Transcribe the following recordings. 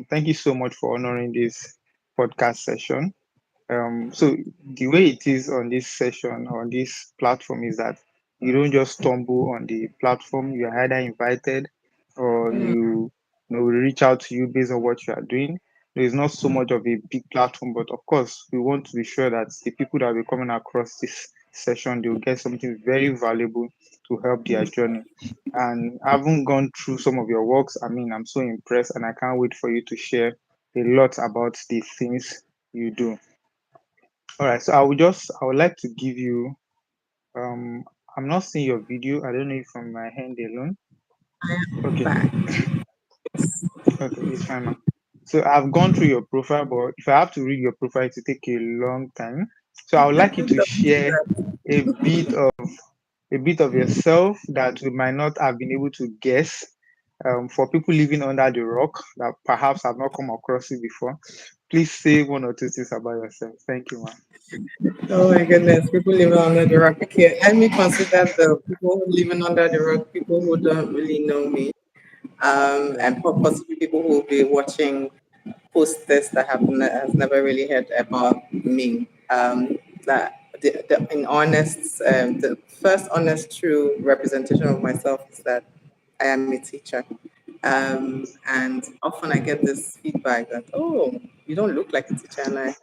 Thank you so much for honoring this podcast session. So the way it is on this session, on this platform, is that you don't just stumble on the platform. You are either invited or you know we reach out to you based on what you are doing. There is not so much of a big platform, but of course, we want to be sure that the people that will be coming across this session, they will get something very valuable to help their journey. And having gone through some of your works, I mean, I'm so impressed, and I can't wait for you to share a lot about the things you do. All right, so I would like to give you um I'm not seeing your video. I don't know if from my hand alone. Okay, okay, it's fine, man. So I've gone through your profile, but if I have to read your profile, it will take a long time. So I would like you to share a bit of a bit of yourself that we might not have been able to guess. For people living under the rock that perhaps have not come across you before, please say one or two things about yourself. Thank you, man. Oh my goodness, people living under the rock. Okay, let me consider the people who living under the rock, people who don't really know me, Yeah, and possibly people who will be watching post this that has never really heard about me. That in honest, the first honest true representation of myself is that I am a teacher. And often I get this feedback that, oh, you don't look like a teacher. And I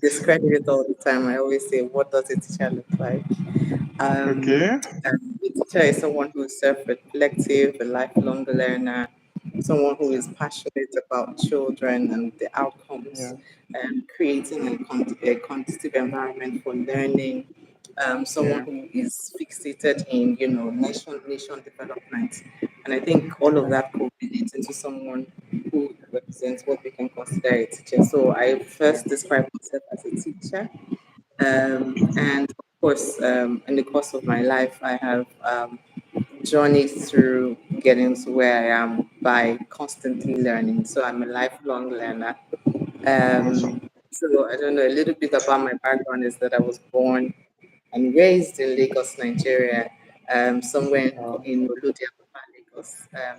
describe it all the time. I always say, what does a teacher look like? Um, okay. and a teacher is someone who is self-reflective, a lifelong learner, someone who is passionate about children and the outcomes, Yeah, and creating a conducive environment for learning. Someone yeah, who is fixated in, nation development, and I think all of yeah. that culminates into someone who represents what we can consider a teacher. So I Yeah. first describe myself as a teacher, and of course, in the course of my life, I have journeyed through getting to where I am by constantly learning. So I'm a lifelong learner. Awesome. So I don't know, a little bit about my background is that I was born and raised in Lagos, Nigeria, somewhere Wow. in Oludia, Lagos. Wow.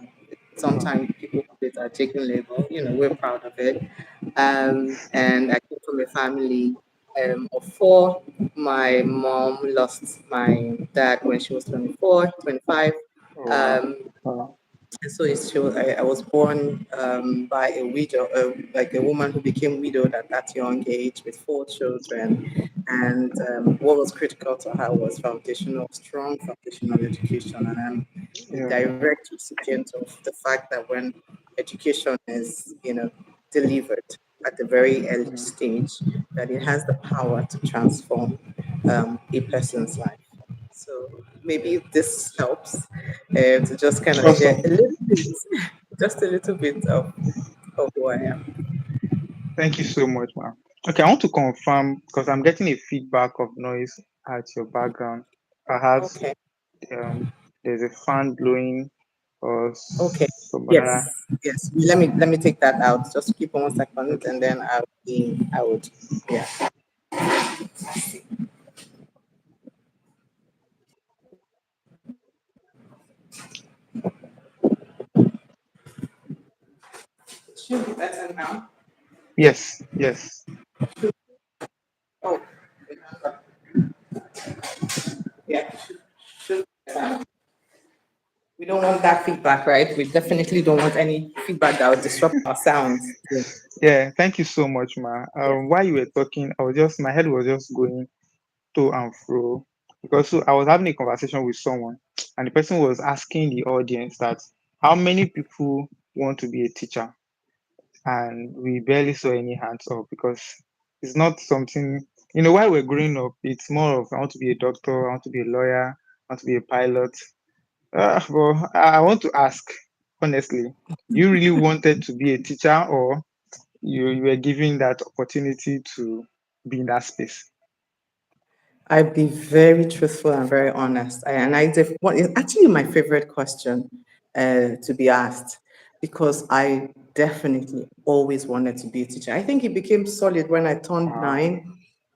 Sometimes people call it a chicken label. We're proud of it. And I came from a family of four. My mom lost my dad when she was 24, 25. Oh, wow. Um, Wow. and so I was born by a widow, like a woman who became widowed at that young age with four children. And what was critical to her was strong foundational education. And I'm a Yeah. direct recipient of the fact that when education is, delivered at a very early Yeah. stage, that it has the power to transform a person's life. So maybe this helps to just kind of share Awesome. a little bit, just a little bit of who I am. Thank you so much, ma'am. Okay, I want to confirm because I'm getting a feedback of noise at your background. Perhaps Okay. um, there's a fan blowing or Okay. some other. Yes. Yes. Let me take that out. Just keep on 1 second, Okay. and then I would. Yeah. Should be better now. Yes. Yes. Oh. Yeah. Should be better. We don't want that feedback, right? We definitely don't want any feedback that would disrupt our sounds. Yeah. Yeah. Thank you so much, ma. Yeah. While you were talking, my head was just going to and fro because so I was having a conversation with someone, and the person was asking the audience that how many people want to be a teacher, and we barely saw any hands up because it's not something while we're growing up. It's more of I want to be a doctor, I want to be a lawyer, I want to be a pilot. But I want to ask honestly, you really wanted to be a teacher, or you were given that opportunity to be in that space? I'd be very truthful and very honest. It's actually my favorite question to be asked because I definitely always wanted to be a teacher. I think it became solid when I turned Wow. 9.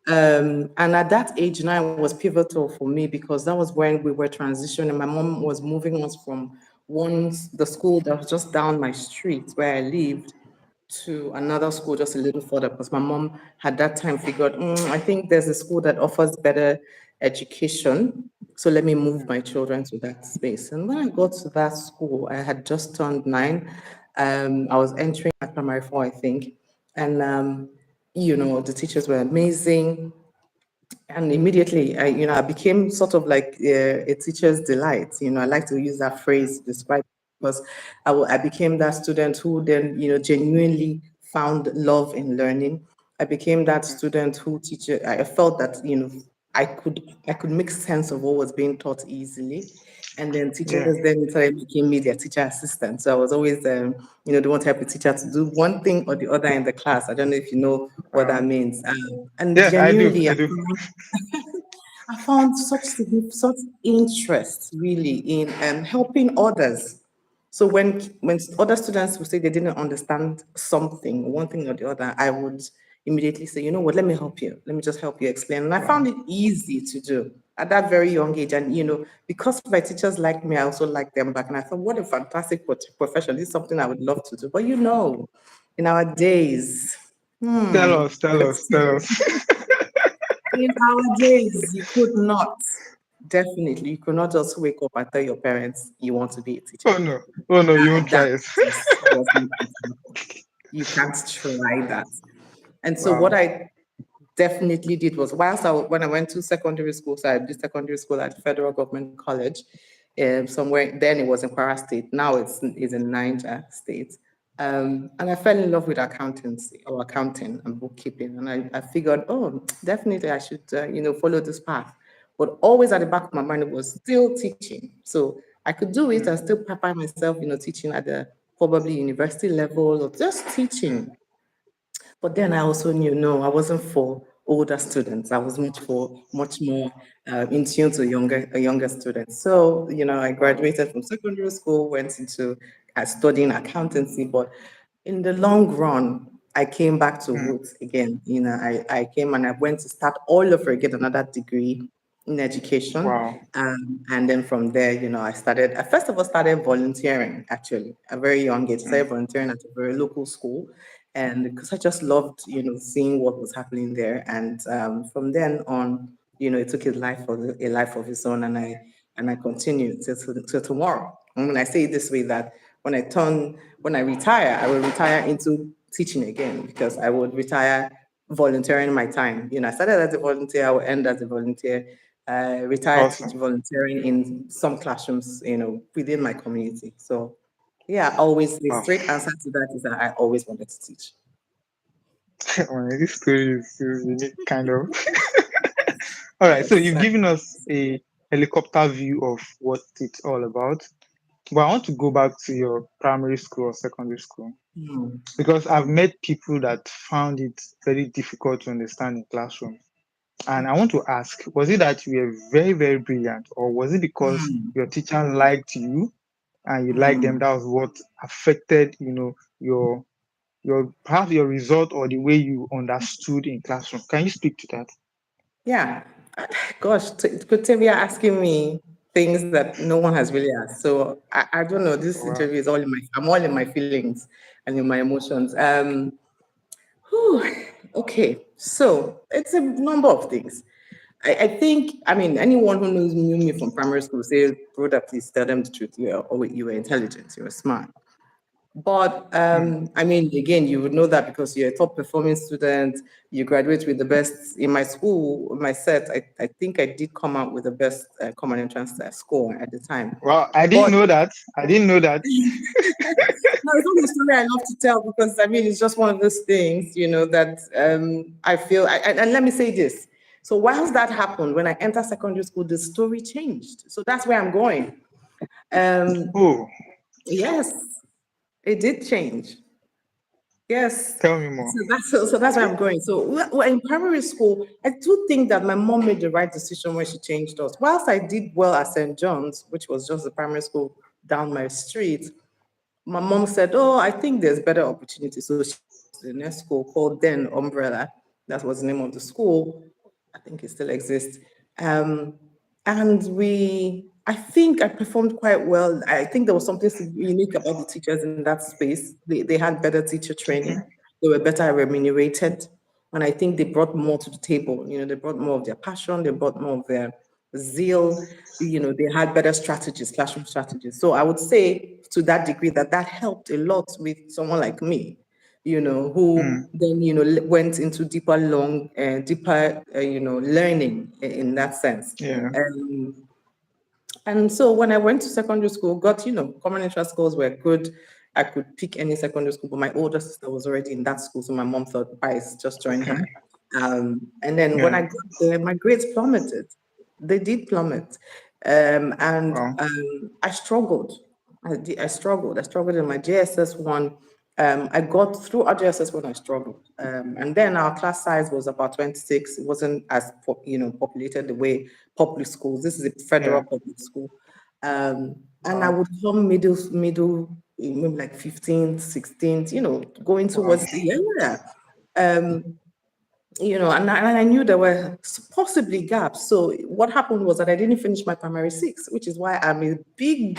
And at that age, 9 was pivotal for me because that was when we were transitioning. My mom was moving us from the school that was just down my street where I lived to another school just a little further because my mom had that time figured, I think there's a school that offers better education. So let me move mm, my children to that space. And when I got to that school, I had just turned 9. I was entering at primary 4, I think. And, the teachers were amazing. And immediately, I became sort of like a teacher's delight. I like to use that phrase to describe because I became that student who then, genuinely found love in learning. I became that mm. student who teacher. I felt that I could make sense of what was being taught easily. And then Yeah. teachers then started making me their teacher assistant. So I was always, the one type of teacher to do one thing or the other in the class. I don't know if you know what that Wow. means. And Yeah, I do. genuinely, I do. I found such interest really in helping others. So when other students would say they didn't understand something, one thing or the other, I would immediately say, you know what, let me help you. Let me just help you explain. And I found Wow. it easy to do at that very young age. And because my teachers liked me, I also liked them back. And I thought, what a fantastic profession. This is something I would love to do. But in our days, Tell us, tell us. in our days, you could not. Definitely, you could not just wake up and tell your parents you want to be a teacher. Oh no. Oh no, you won't That try it. just wasn't possible. You can't try that. And so what Wow. I definitely did was when I went to secondary school, so I did secondary school at Federal Government College, somewhere then it was in Kwara State. Now it's in Niger State. And I fell in love with accountancy or accounting and bookkeeping. And I figured, oh, definitely I should, follow this path. But always at the back of my mind, it was still teaching. So I could do it Mm, and still prepare myself, teaching at the probably university level or just mm, teaching. But then I also knew, no, I wasn't for older students. I was much more in tune to younger students. So, I wow. graduated from secondary school, went into studying accountancy. But in the long run, I came back to Mm, roots again. I came and I went to start all over again, another degree in education. wow. And then from there, I first of all started volunteering actually at a very young age. I Mm, started volunteering at a very local school. And because I just loved, seeing what was happening there. And from then on, it took a life of its own. And I continued till tomorrow. And when I say it this way, that when I retire, I will retire into teaching again because I would retire volunteering my time. I started as a volunteer, I will end as a volunteer. Retired awesome. teaching volunteering in some classrooms, within my community. So yeah, always the Wow. straight answer to that is that I always wanted to teach. Well, this story is unique, kind of. All right. So Yes. you've given us a helicopter view of what it's all about. But I want to go back to your primary school or secondary school Hmm. because I've met people that found it very difficult to understand in classroom. And I want to ask, was it that you were very, very brilliant, or was it because Hmm. your teacher liked you and you liked them? Hmm. That was what affected, your perhaps your result or the way you understood in classroom. Can you speak to that? Yeah. Gosh, good thing you're asking me things that no one has really asked. So I don't know. This Wow. interview is I'm all in my feelings and in my emotions. Whew, okay. So it's a number of things. I think, anyone who knew me from primary school says, Rhoda, please tell them the truth. You were intelligent, you were smart. But Hmm. again, you would know that because you're a top performing student, you graduate with the best in my school, my set. I think I did come out with the best common entrance score at the time. Well, I didn't But know that. I didn't know that. no, it's not a story I love to tell because it's just one of those things, that I feel. And let me say this. So whilst that happened, when I entered secondary school, the story changed. So that's where I'm going. Um, Oh, yes, it did change. Yes. tell me more. So that's where I'm going. So in primary school, I do think that my mom made the right decision when she changed us. Whilst I did well at St. John's, which was just the primary school down my street, my mom said, "Oh, I think there's better opportunities." So she changed to the next school called then Umbrella. That was the name of the school. I think it still exists. Um, and I think I performed quite well. I think there was something unique about the teachers in that space. They had better teacher Okay. training. They were better remunerated. And I think they brought more to the table. They brought more of their passion. They brought more of their zeal. They had better strategies, classroom strategies. So I would say to that degree that helped a lot with someone like me, who Mm. then, went into deeper, learning in that sense. Yeah. Um, and so when I went to secondary school, common interest scores were good. I could pick any secondary school, but my older sister was already in that school, so my mom thought, I just join Okay. her. And then when Yeah. I got there, my grades plummeted. They did plummet, and Wow. I struggled. I struggled. I struggled in my JSS one. I got through our JSS when I struggled, and then our class size was about 26. It wasn't as populated the way public schools. This is a federal Yeah. public school, and I Wow. would come middle, maybe like 15th, 16th. Going Wow. towards the area. And I knew there were possibly gaps. So what happened was that I didn't finish my primary six, which is why I'm a big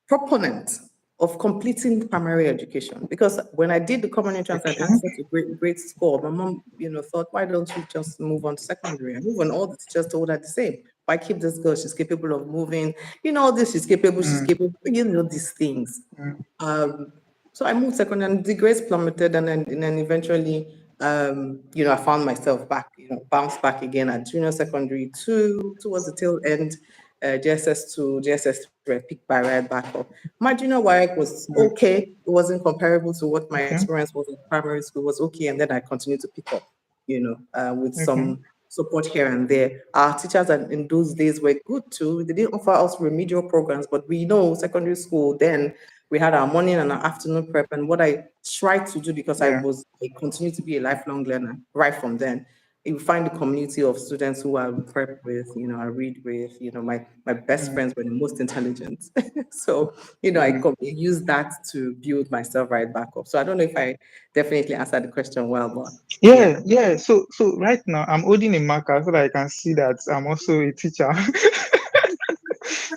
proponent of completing primary education. Because when I did the common entrance, I got Okay. such a great score. My mom, thought, why don't you just move on to secondary? And even all the teachers told her the same. Why keep this girl? She's capable of moving. All this, she's Mm. capable, these things. Mm. Um, so I moved second and the grades plummeted and then eventually I found myself back, bounced back again at junior secondary two towards the tail end, JSS2, JSS3, I picked by right back up. My junior work was Mm. okay. It wasn't comparable to what my Okay. experience was in primary school, was okay. And then I continued to pick up, with Okay. some support here and there. Our teachers in those days were good too. They didn't offer us remedial programs, but we know secondary school then we had our morning and our afternoon prep. And what I tried to do, because Yeah. I continued to be a lifelong learner right from then, you find the community of students who I prep with, I read with, my best Mm. friends were the most intelligent. So, Mm. use that to build myself right back up. So I don't know if I definitely answered the question well, but yeah. Yeah. Yeah. So right now I'm holding a marker so that I can see that I'm also a teacher.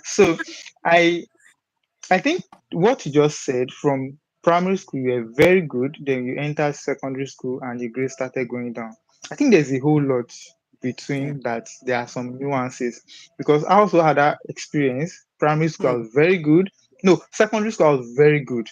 So I I think what you just said, from primary school, you were very good, then you entered secondary school and your grades started going down. I think there's a whole lot Yeah. between that. There are some nuances because I also had that experience. Primary school, I Hmm. was very good. No, secondary school, I was very good.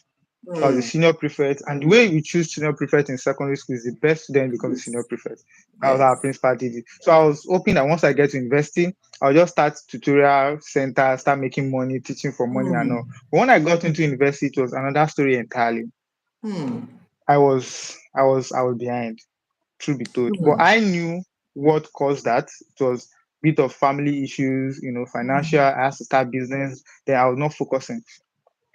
I was a Hmm. senior prefect, and the way we choose senior prefect in secondary school is the best student becomes a senior Yes. prefect. That was how our Yes. principal did it. So I was hoping that once I get to university, I'll just start tutorial center, start making money, teaching for money and all. Hmm. But when I got into university, it was another story entirely. Hmm. I was behind, truth be told. But Hmm. I knew what caused that. It was bit of family issues, financial. I had to start business. Then I was not focusing.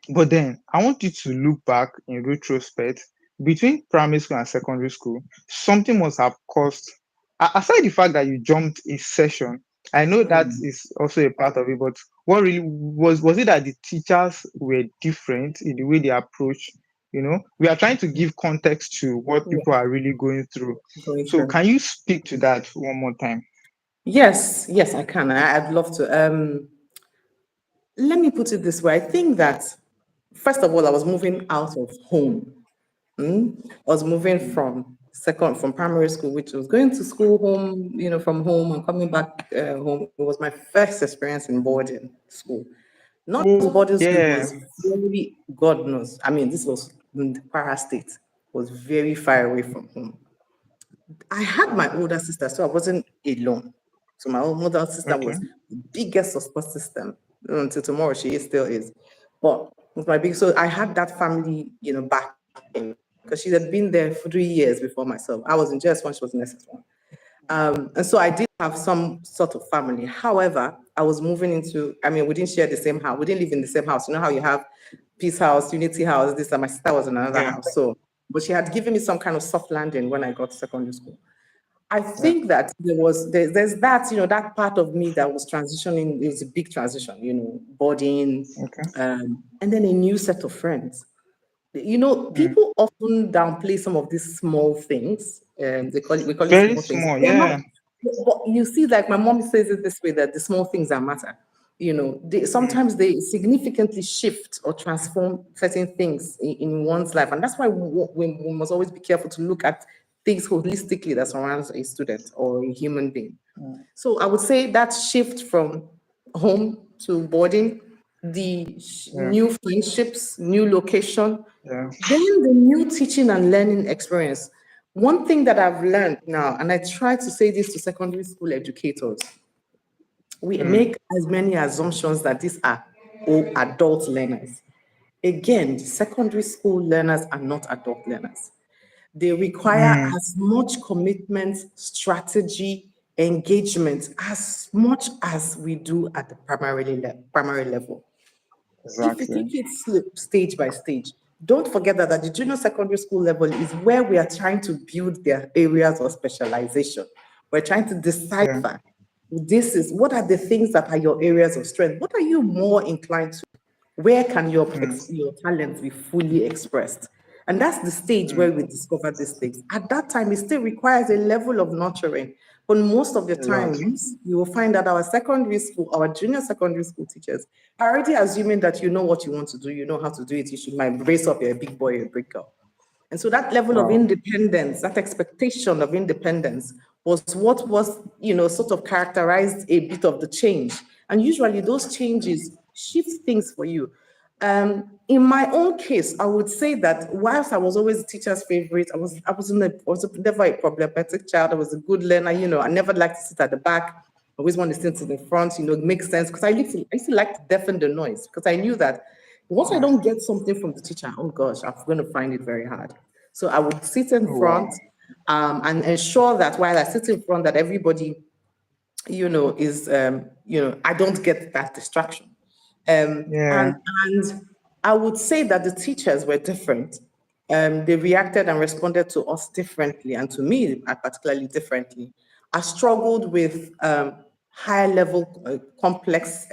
But then I want you to look back in retrospect between primary school and secondary school, something must have caused, aside the fact that you jumped a session. I know that Hmm. is also a part of it, but what really was it that the teachers were different in the way they approach? We are trying to give context to what Yeah. people are really going through. Going So through. can you speak to that one more time? Yes, yes, I can. I'd love to. Let me put it this way. I think that first of all, I was moving out of home. I was moving from primary school, which was going to school home, from home and coming back home. It was my first experience in boarding school. Not just Oh boarding school, it yeah. was very, God knows. I mean, this was in the Para State, was very far away from home. I had my older sister, so I wasn't alone. So my older sister Okay. was the biggest support system until tomorrow. She still is, but with my big, so I had that family, backing because she had been there for 3 years before myself. I was in JS1, she was in SS1. And so I did have some sort of family. However, I was moving into, I mean, we didn't share the same house. We didn't live in the same house. You know how you have Peace House, Unity House, this, and my sister was in another Yeah. house. So, but she had given me some kind of soft landing when I got to secondary school. I Yeah. think that there's that, that part of me that was transitioning, is a big transition, boarding, Okay. and then a new set of friends. Mm. People often downplay some of these small things. We call it Very small things. small. They're not, Yeah. but you see, like my mom says it this way, that the small things that matter. Mm, sometimes they significantly shift or transform certain things in one's life. And that's why we must always be careful to look at things holistically that surrounds a student or a human being. mm, So I would say that shift from home to boarding, the yeah, new friendships, new location, yeah. then the new teaching and learning experience. One thing that I've learned now, and I try to say this to secondary school educators, we Mm, make as many assumptions that these are all adult learners. Again, secondary school learners are not adult learners. They require mm, as much commitment, strategy, engagement as much as we do at the primary level. If you exactly. take it stage by stage, don't forget that at the junior secondary school level is where we are trying to build their areas of specialization. We're trying to Yeah. decipher this is what are the things that are your areas of strength? What are you more inclined to? Where can Mm, your talents be fully expressed? And that's the stage mm, where we discover these things. At that time, it still requires a level of nurturing. But most of the a lot. times, you will find that our secondary school, our junior secondary school teachers are already assuming that you know what you want to do, you know how to do it. You should might brace up, you're a big boy, you're a big girl. And so that level of Wow. independence, that expectation of independence was what was, sort of characterized a bit of the change. And usually those changes shift things for you. In my own case, I would say that whilst I was always a teacher's favorite, I was never a problematic child. I was a good learner. I never liked to sit at the back. I always wanted to sit in the front. It makes sense because I used to like to deafen the noise because I knew that once I Mm, don't get something from the teacher, oh gosh, I'm going to find it very hard. So I would sit in oh, wow. front and ensure that while I sit in front, that everybody, is, I don't get that distraction. Yeah. And I would say that the teachers were different. They reacted and responded to us differently, and to me, particularly differently. I struggled with higher level complex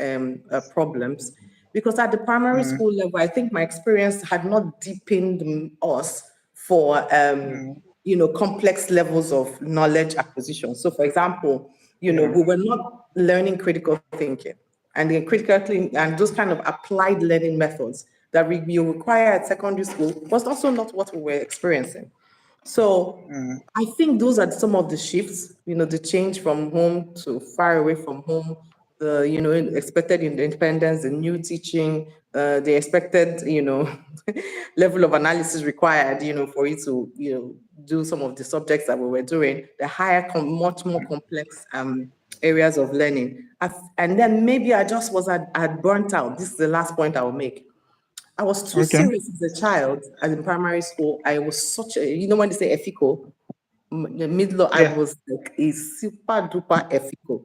problems because at the primary Mm, school level, I think my experience had not deepened us for mm, complex levels of knowledge acquisition. So, for example, yeah. we were not learning critical thinking and those kind of applied learning methods that we require at secondary school was also not what we were experiencing. So Mm, I think those are some of the shifts, the change from home to far away from home, the, expected independence, the new teaching, the expected, level of analysis required, for you to, do some of the subjects that we were doing, the higher, much more complex areas of learning. And then maybe I just was at burnt out. This is the last point I will make. I was too okay. serious as a child, as in primary school. I was such a, when they say ethical, the middle, I Yeah. was like a super duper ethical,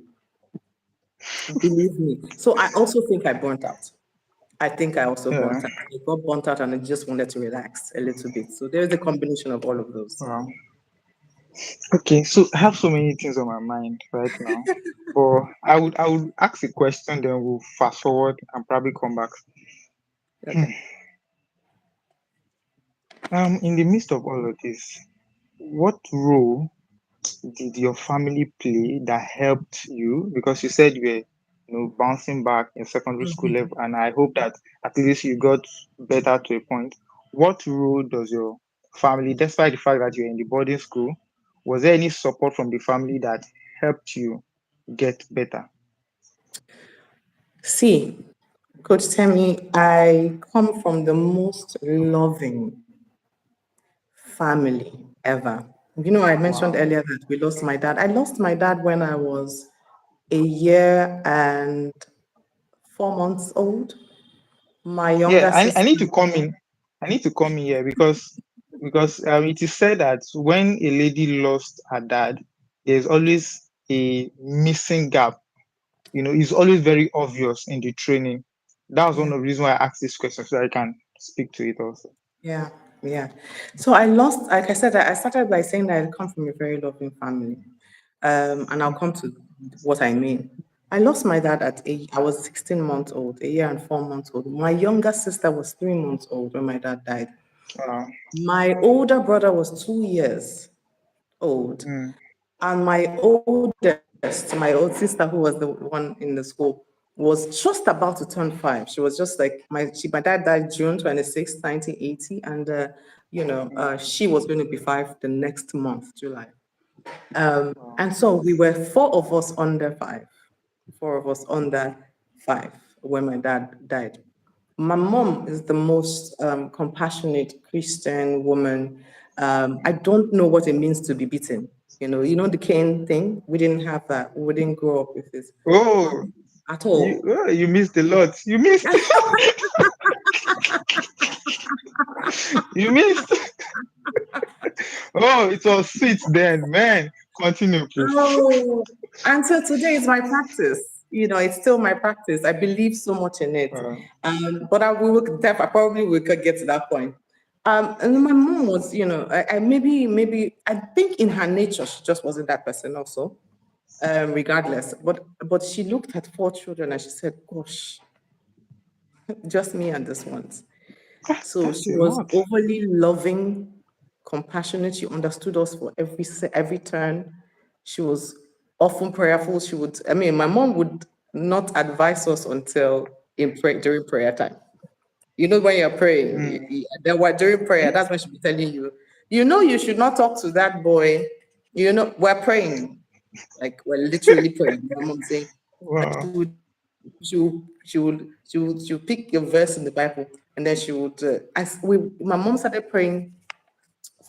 believe me. So I also think I burnt out. I think I also Yeah. burnt out. I got burnt out and I just wanted to relax a little bit. So there's a combination of all of those. Wow. Okay. So I have so many things on my mind right now, but I would ask a question, then we'll fast forward and probably come back. Okay. In the midst of all of this, what role did your family play that helped you? Because you said you were, bouncing back in secondary school Mhm. level, and I hope that at least you got better to a point. What role does your family, despite the fact that you're in the boarding school, was there any support from the family that helped you get better? See, Coach Temi, I come from the most loving family ever. I mentioned Wow. earlier that we lost my dad. I lost my dad when I was a year and 4 months old. My Yeah, younger I sister, need to come in. I need to come in here because it is said that when a lady lost her dad, there's always a missing gap. It's always very obvious in the training. That was one yeah, of the reasons why I asked this question so I can speak to it also. yeah, yeah. So I lost, like I said, I started by saying that I come from a very loving family. And I'll come to what I mean. I lost my dad I was 16 months old, a year and 4 months old. My younger sister was 3 months old when my dad died. Uh, My older brother was 2 years old. mm, And my oldest, my old sister, who was the one in the school, was just about to turn 5. She was just like my dad died June 26th, 1980, and she was going to be 5 the next month, July. Wow. And so we were four of us under 5, four of us under 5 when my dad died. My mom is the most compassionate Christian woman. I don't know what it means to be beaten. The cane thing. We didn't have that. We didn't grow up with it Oh, at all. you missed a lot. You missed. You missed. Oh, it was sweet then, man. Continue, please. Oh, and so today is my practice. It's still my practice. I believe so much in it. Wow. But I probably we could get to that point. And my mom was, I think in her nature she just wasn't that person also. Regardless, but she looked at 4 children and she said, "Gosh, just me and this ones." So That's she a was lot. overly loving, compassionate. She understood us for every turn. She was often prayerful. My mom would not advise us until during prayer time. When you're praying, Mm. then what during prayer, that's when she'll be telling you, you should not talk to that boy. We're praying, like we're literally praying. My mom saying Wow. she'll pick a verse in the Bible, and then she would. My mom started praying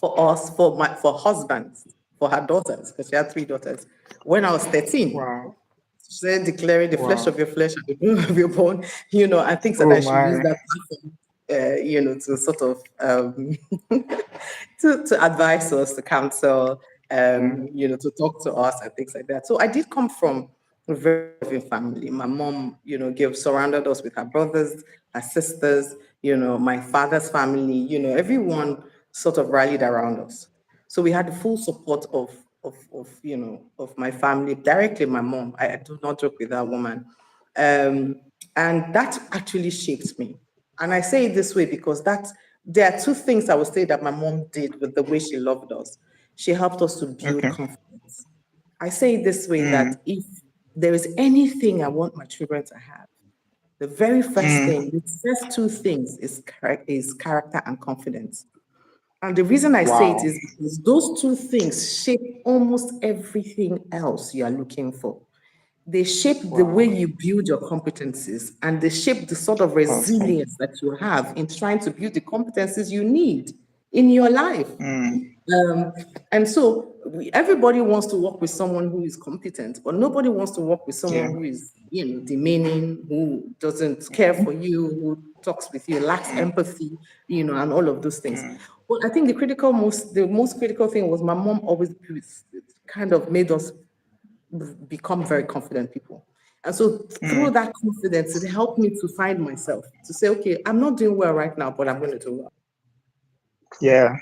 for us, for husbands, for her daughters, because she had 3 daughters. When I was 13, Wow. she said, declaring the flesh of Wow. your flesh and the bone of your bone, and things like Oh that. She used my. that platform, to sort of to advise us, to counsel, Mm. to talk to us and things like that. So I did come from a very loving family. My mom, surrounded us with her brothers, her sisters, my father's family, everyone sort of rallied around us. So we had the full support of my family, directly my mom. I do not joke with that woman. Um, and that actually shaped me. And I say it this way because there are two things I would say that my mom did with the way she loved us. She helped us to build Okay. confidence. I say it this way Mm. that if there is anything I want my children to have, the very first thing, Mm. the first two things is character and confidence. And the reason I say it Wow. is because those two things shape almost everything else you are looking for. They shape the way Wow. you build your competencies, and they shape the sort of Awesome. resilience that you have in trying to build the competencies you need in your life. Mm. Um, and so everybody wants to work with someone who is competent, but nobody wants to work with someone Yeah. who is, demeaning, who doesn't care for you, who talks with you, lacks Mm. empathy, and all of those things. Mm. Well, I think the most critical thing was my mom always kind of made us become very confident people. And so through Mm. that confidence, it helped me to find myself, to say, okay, I'm not doing well right now, but I'm going to do well. Yeah.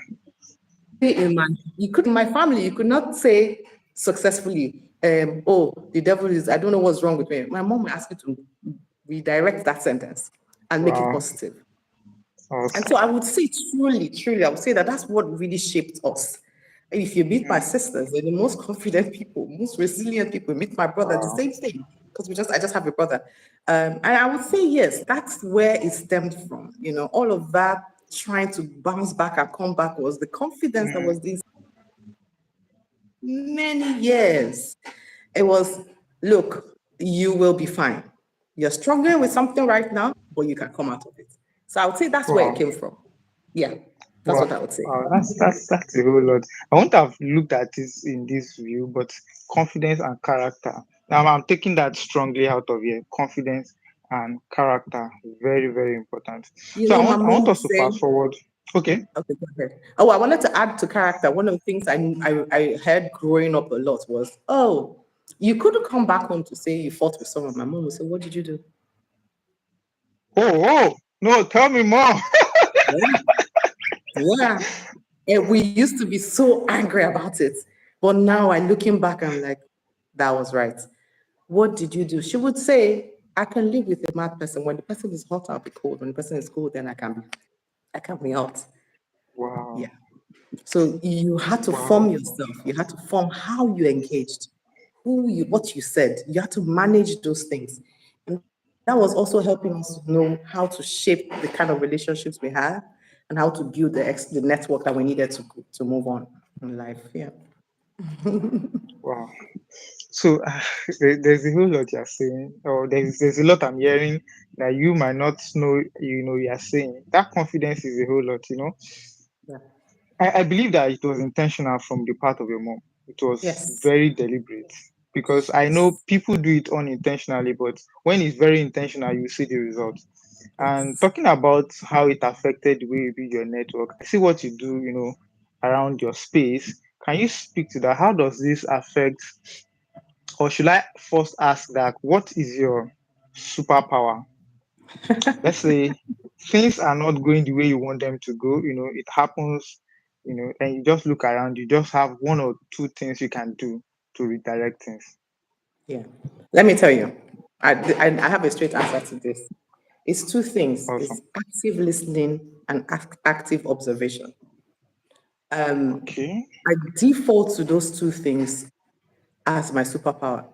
In my family, you could not say successfully, oh, the devil is, I don't know what's wrong with me. My mom will ask you to redirect that sentence and make it Wow. positive. And so Awesome. I would say truly, I would say that that's what really shaped us. And if you meet my Mm. sisters, they're the most confident people, most resilient people. Meet my brother, the Wow. same thing, because I just have a brother. And I would say, yes, that's where it stemmed from. All of that trying to bounce back and come back was the confidence that Mm. was these many years. It was, look, you will be fine. You're struggling with something right now, but you can come out of it. So I would say that's where it Wow. came from. Yeah, that's Wow. what I would say. Wow. That's a whole lot. I won't have looked at this in this view, but confidence and character. Now I'm taking that strongly out of here. Confidence and character. Very, very important. So My I mom want would us to say, fast forward. Okay. okay, go ahead. Oh, I wanted to add to character. One of the things I heard growing up a lot was, oh, you couldn't come back home to say you fought with someone. My mom would say, what did you do? Oh, no, tell me more. Yeah. Yeah. And we used to be so angry about it. But now I looking back, I'm like, that was right. What did you do? She would say, I can live with a mad person. When the person is hot, I'll be cold. When the person is cold, then I can be hot. Wow. Yeah. So you had to form Wow. yourself. You had to form how you engaged, what you said. You had to manage those things. And that was also helping us know how to shape the kind of relationships we had and how to build the network that we needed to move on in life. Yeah. Wow. So there's a whole lot you're saying, or there's a lot I'm hearing that you might not know, you're saying. That confidence is a whole lot. Yeah. I believe that it was intentional from the part of your mom. It was Yes. very deliberate because I know Yes. people do it unintentionally, but when it's very intentional, you see the results. And Yes. talking about how it affected the way you build your network, I see what you do, around your space. Can you speak to that? How does this affect, or should I first ask that, what is your superpower? Let's say things are not going the way you want them to go, it happens, and you just look around, you just have one or two things you can do to redirect things. Yeah. Let me tell you, I have a straight answer to this. It's two things. Awesome. It's active listening and active observation. Um, Okay. I default to those two things as my superpower.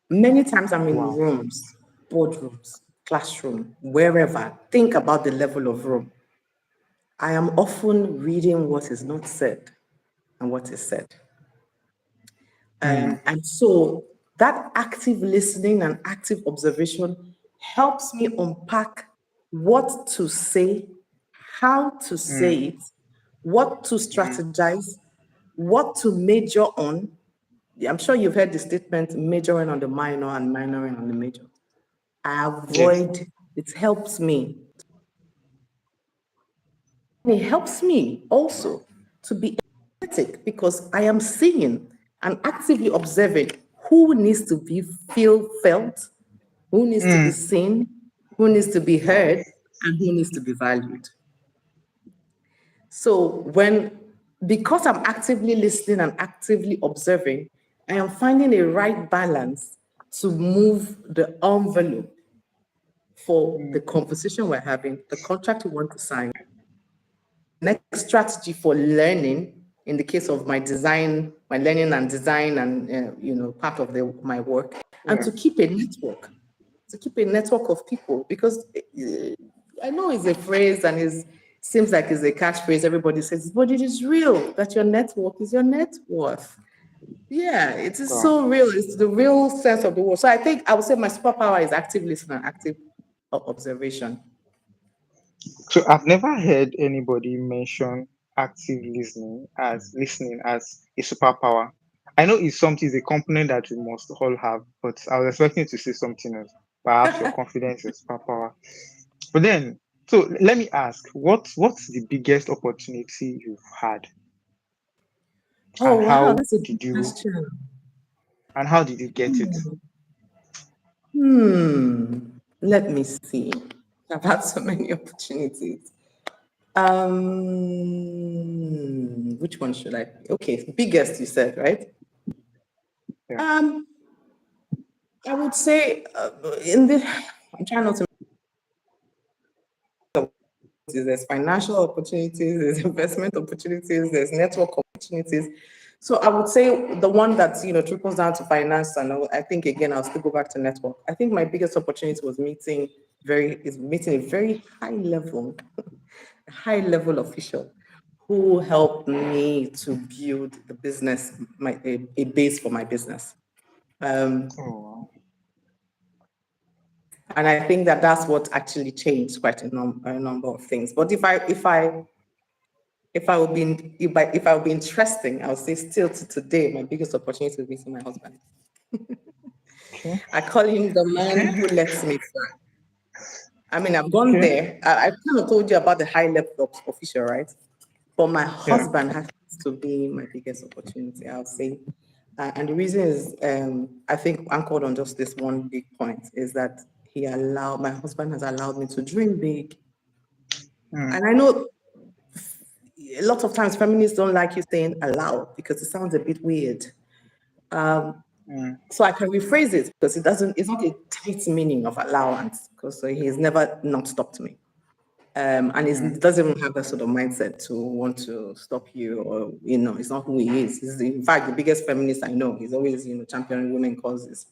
Many times I'm in Wow. rooms, boardrooms, classroom, wherever. Think about the level of room. I am often reading what is not said and what is said. Mm, And so that active listening and active observation helps me unpack what to say, how to say mm, it, what to mm. strategize, what to major on. I'm sure you've heard the statement majoring on the minor and minoring on the major. I Yes. avoid, it helps me. And it helps me also to be empathetic because I am seeing and actively observing who needs to be felt, who needs to be Mm, seen, who needs to be wow. heard, and who needs to be valued. So because I'm actively listening and actively observing, I am finding a right balance to move the envelope for the Mm, conversation we're having, the contract we want to sign, next strategy for learning in the case of my learning and design and part of my work, and yeah. to keep a network of people because I know it's a phrase and it seems like it's a catchphrase. Everybody says, but it is real that your network is your net worth. Yeah, it is Wow. so real. It's the real sense of the word. So I think I would say my superpower is active listening, active observation. So I've never heard anybody mention active listening as a superpower. I know it's a component that we must all have, but I was expecting to say something else. Perhaps your confidence is superpower. But then, so let me ask, what's the biggest opportunity you've had, Oh and wow, how that's a good did you question. and how did you get it? Let me see. I've had so many opportunities. Which one should I? Okay, biggest you said, right? Yeah. Um, I would say in the. I'm trying not to. There's financial opportunities, there's investment opportunities, there's network opportunities. So I would say the one that trickles down to finance, and I think again I'll still go back to network. I think my biggest opportunity was meeting a very high level, a high level official who helped me to build the business, a base for my business. Um, Oh, and I think that that's what actually changed quite a number of things. But if I would be if I would be interesting, I would say still to today, my biggest opportunity is meeting my husband. okay. I call him the man Okay. who lets me fly. I mean, I've gone Okay. there. I kind of told you about the high level of official, right? But my Yeah. husband has to be my biggest opportunity, I'll say. And the reason is, I think anchored on just this one big point is that my husband has allowed me to dream big. Mm, And I know a lot of times feminists don't like you saying allowed because it sounds a bit weird. mm, So I can rephrase it because it's not a tight meaning of allowance because he's never not stopped me. And he mm, doesn't even have that sort of mindset to want to stop you or, it's not who he is. He's in fact the biggest feminist I know. He's always, championing women causes.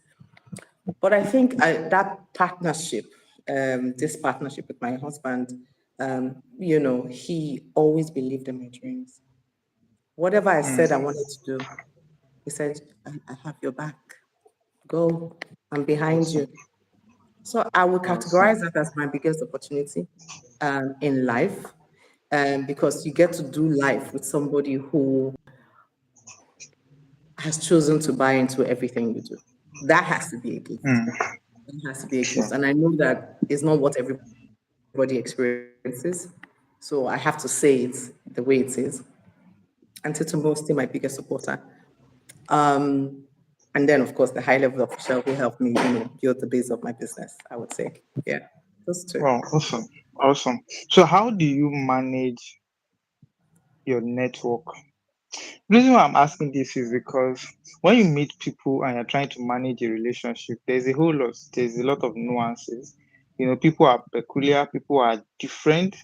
But I think that partnership, this partnership with my husband, he always believed in my dreams. Whatever I Mm, said I wanted to do, he said, I have your back. Go, I'm behind awesome. you. So I would Awesome. categorize that as my biggest opportunity in life, because you get to do life with somebody who has chosen to buy into everything you do. That has to be a gift. Mm, It has to be a sure. gift. And I know that it's not what everybody experiences. So I have to say it the way it is. And Tito still my biggest supporter. Um, and then, of course, the high level official who helped me, build the base of my business, I would say. Yeah, those two. Wow, awesome. Awesome. So how do you manage your network? The reason why I'm asking this is because when you meet people and you're trying to manage a relationship, there's a lot of nuances. People are peculiar, people are different.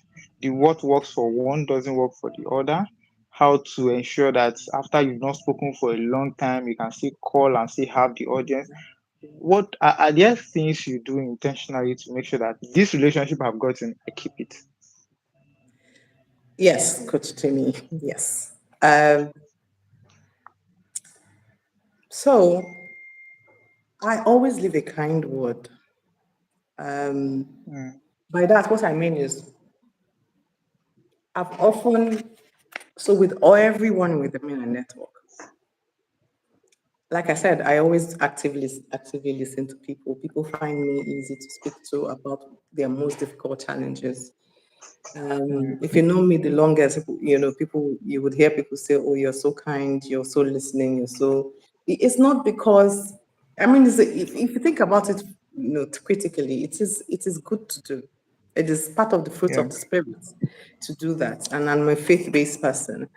The what works for one doesn't work for the other. How to ensure that after you've not spoken for a long time, you can still call and still have the audience. What are there things you do intentionally to make sure that this relationship I've gotten, I keep it? Yes, Coach Timmy. Yes. Um, so I always leave a kind word. Um, Mm, by that, what I mean is I've often, so with everyone within a network, like I said, I always actively listen to people. People find me easy to speak to about their most difficult challenges. mm, If you know me the longest, people, you would hear people say, "Oh, you're so kind, you're so listening, you're so." It's not because, I mean, if you think about it, critically, it is good to do. It is part of the fruit yeah. of the spirit to do that. And I'm a faith-based person.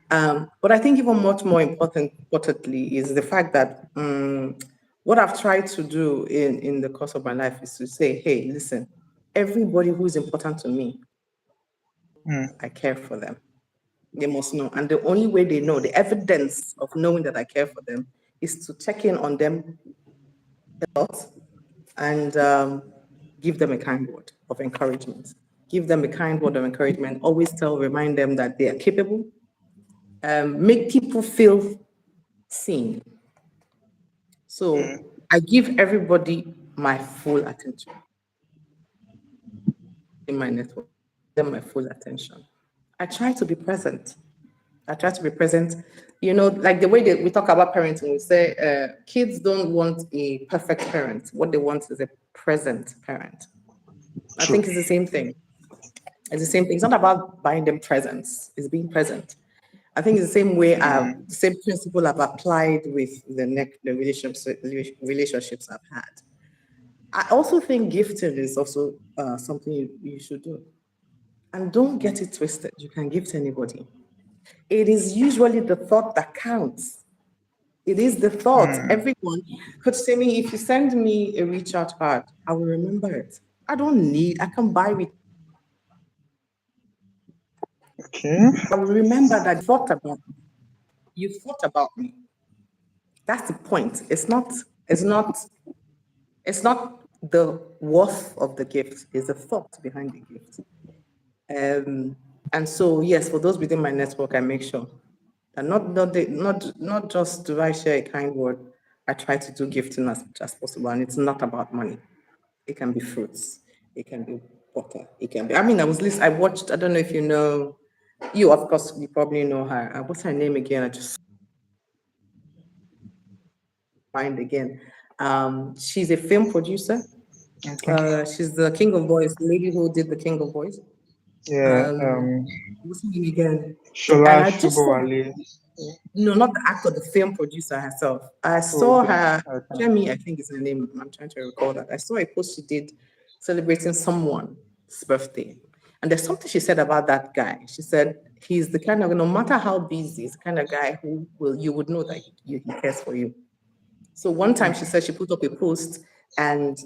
But I think even much more importantly is the fact that what I've tried to do in the course of my life is to say, hey, listen, everybody who is important to me, Mm, I care for them. They must know. And the only way they know, the evidence of knowing that I care for them, is to check in on them a lot and give them a kind word of encouragement. Give them a kind word of encouragement. Always remind them that they are capable. Make people feel seen. mm, So I give everybody my full attention in my network, them my full attention. I try to be present. I try to be present. Like the way that we talk about parenting, we say kids don't want a perfect parent. What they want is a present parent. I true. think it's the same thing. It's the same thing. It's not about buying them presents, it's being present. I think it's the same way, Mm, the same principle I've applied with the relationships I've had. I also think gifting is also something you should do. And don't get mm, it twisted. You can gift anybody. It is usually the thought that counts. It is the thought. mm. Everyone could say me, if you send me a reach out card, I will remember it. I can buy it. Okay. I will remember that you thought about me. That's the point. It's not the worth of the gift, it's the thought behind the gift. Um, and so, yes, for those within my network, I make sure that not just do I share a kind word, I try to do gifting as much as possible. And it's not about money. It can be fruits, it can be butter, it can be. I mean, I watched, I don't know if you know, of course, you probably know her. What's her name again? I just find again. She's a film producer. Okay. She's the King of Boys, the lady who did the King of Boys. Yeah. Um, what's her name again? Shola And I just saw, Shubowale. no, not the actor, the film producer herself. I Oh, saw okay. her, Okay. Jamie, I think is her name. I'm trying to recall that. I saw a post she did celebrating someone's birthday. And there's something she said about that guy. She said, he's the kind of, no matter how busy, he's the kind of guy who you would know that he cares for you. So one time she Okay. said she put up a post and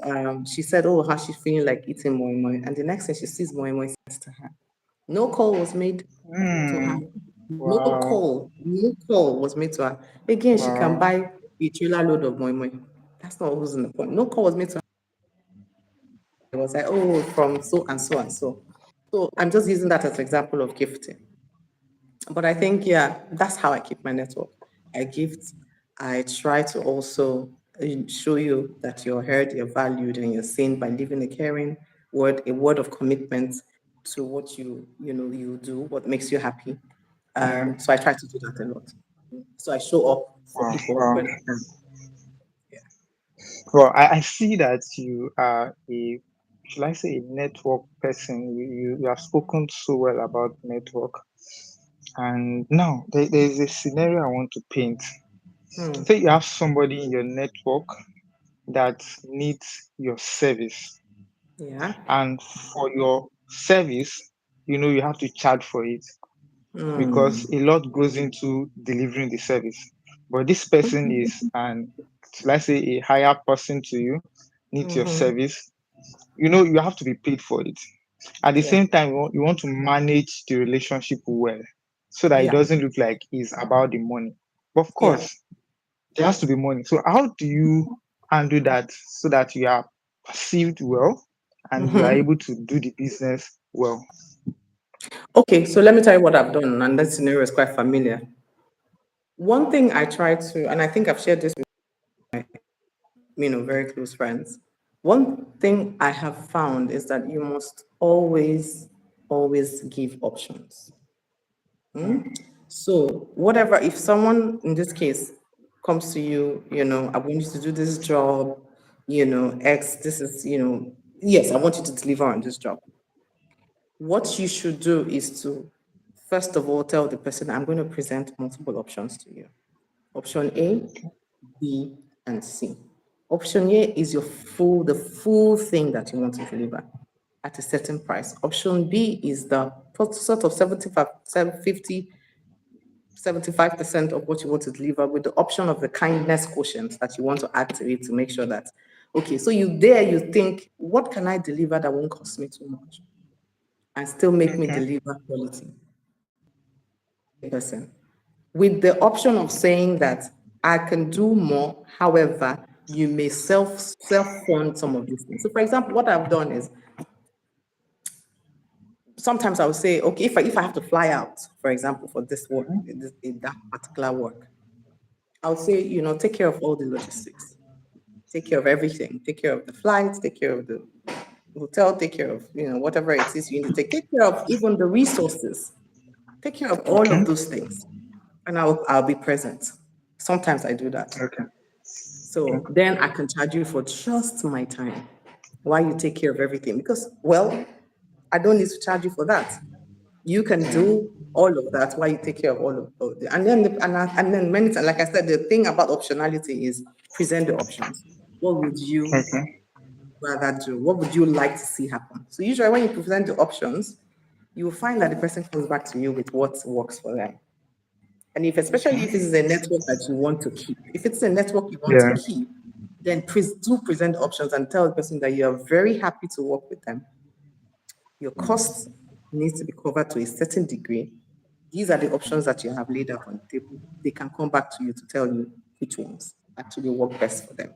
she said, oh, how she's feeling like eating moi moi. And the next thing she sees moi moi sent to her. No call was made to her. Mm. No Wow. call, no call was made to her. Again, she can Wow. buy a trailer load of moi moi. That's not who's in the point. No call was made to. It was like, oh, from so and so and so. So I'm just using that as an example of gifting. But I think, yeah, that's how I keep my network. I gift. I try to also show you that you're heard, you're valued, and you're seen by living a caring word, a word of commitment to what you do, what makes you happy. Yeah. So I try to do that a lot. So I show up for Wow. people Wow. when I can. Yeah. Well, I see that you are a, should I say, a network person. You have spoken so well about network. And now there's a scenario I want to paint. Hmm. Say you have somebody in your network that needs your service. Yeah. And for your service, you have to charge for it because Hmm. a lot goes into delivering the service. But this person is let's say, a higher person to you, needs your Mm-hmm. service. You have to be paid for it. At the Yeah. same time, you want to manage the relationship well so that it Yeah. doesn't look like it's about the money. But of Yeah. course, there has to be money. So how do you handle that so that you are perceived well and you are Mm-hmm. able to do the business well? Okay, so let me tell you what I've done, and that scenario is quite familiar. One thing I try to, and I think I've shared this with very close friends. One thing I have found is that you must always give options. Mm, So whatever, if someone in this case comes to you, I want you to do this job, X, this is, yes, I want you to deliver on this job. What you should do is to, first of all, tell the person, I'm going to present multiple options to you. Option A, B, and C. Option A is the full thing that you want to deliver at a certain price. Option B is the sort of 75% of what you want to deliver with the option of the kindness quotient that you want to add to it to make sure that, okay, so you think, what can I deliver that won't cost me too much and still make me okay. deliver quality? Person. With the option of saying that I can do more, however, you may self-fund some of these things. So for example, what I've done is sometimes I would say, okay, if I have to fly out, for example, for this work, in that particular work, I would say, take care of all the logistics, take care of everything, take care of the flights, take care of the hotel, take care of, whatever it is you need to take care of, even the resources, take care of all Okay. of those things. And I'll be present. Sometimes I do that. Okay. So Okay. then I can charge you for just my time while you take care of everything. Because, well, I don't need to charge you for that. You can do all of that while you take care of all of it. And then, and then many times, like I said, the thing about optionality is present the options. What would you Okay. rather do? What would you like to see happen? So usually when you present the options, you will find that the person comes back to you with what works for them. And especially Okay. if it is a network that you want to keep, if it's a network you want to Yeah. keep, then do present options and tell the person that you are very happy to work with them. Your costs needs to be covered to a certain degree. These are the options that you have laid out on the table. They can come back to you to tell you which ones actually work best for them.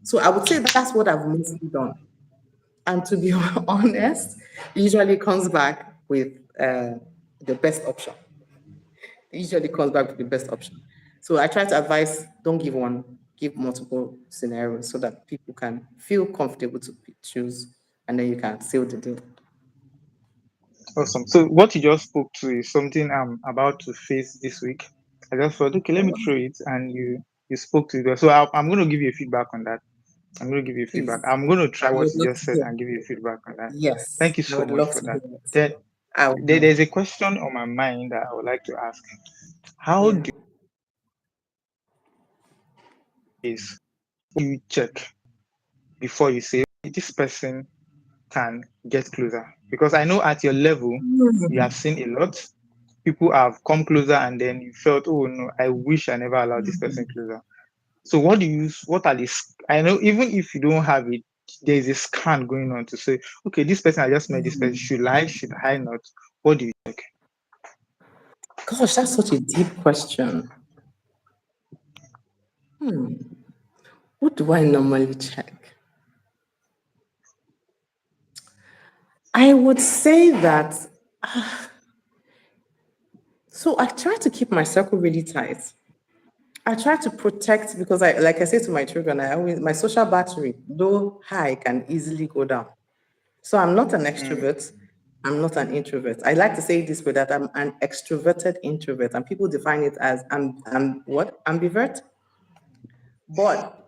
So I would say that's what I've mostly done. And to be honest, usually comes back with the best option. It usually comes back with the best option. So I try to advise, don't give one, give multiple scenarios so that people can feel comfortable to choose and then you can seal the deal. Awesome. So what you just spoke to is something I'm about to face this week. I just thought, okay, let me throw it, and you spoke to it. So I'm going to give you feedback on that. I'm going to give you feedback. Please, I'm going to try I what would you love just to said hear. and give you feedback on that. Yes, Thank you I so would much love for to that. hear it. Then I will. there's a question on my mind that I would like to ask. How Yeah. do is you check before you say this person can get closer? Because I know at your level, you have seen a lot. People have come closer, and then you felt, oh no, I wish I never allowed this person closer. So what are these? I know even if you don't have it, there's a scan going on to say, okay, this person I just met, this person, should I not? What do you think? Gosh, that's such a deep question. What do I normally check? I would say that, so I try to keep my circle really tight. I try to protect because like I say to my children, my social battery, though high, can easily go down. So I'm not an Mm, extrovert. I'm not an introvert. I like to say it this way that I'm an extroverted introvert, and people define it as I'm what ambivert. But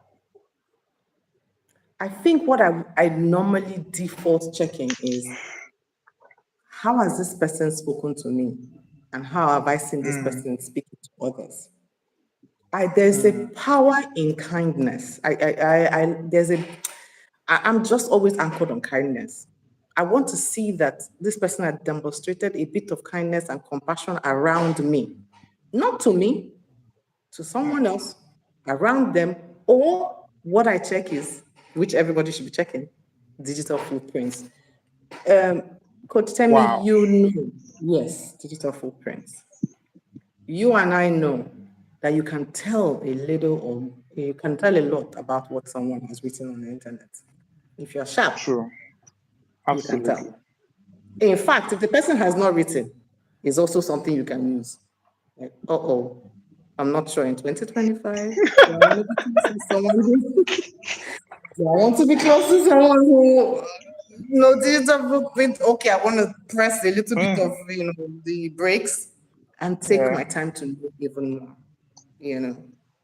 I think what I normally default checking is how has this person spoken to me, and how have I seen this mm, person speaking to others. There's a mm, power in kindness. I'm just always anchored on kindness. I want to see that this person had demonstrated a bit of kindness and compassion around me, not to me, to someone else, around them. Or what I check is, which everybody should be checking, digital footprints. Um, Coach Temi, wow. you know, yes, digital footprints. You and I know that you can tell a little or you can tell a lot about what someone has written on the internet. If you're sharp, True. you can Absolutely. tell. In fact, if the person has not written, it's also something you can use. Like, I'm not sure in 2025, do I want to be close to someone who, do I want to be close to someone who, digital footprint, okay, I want to press a little bit Mm, of, the brakes and take yeah. my time to know even more.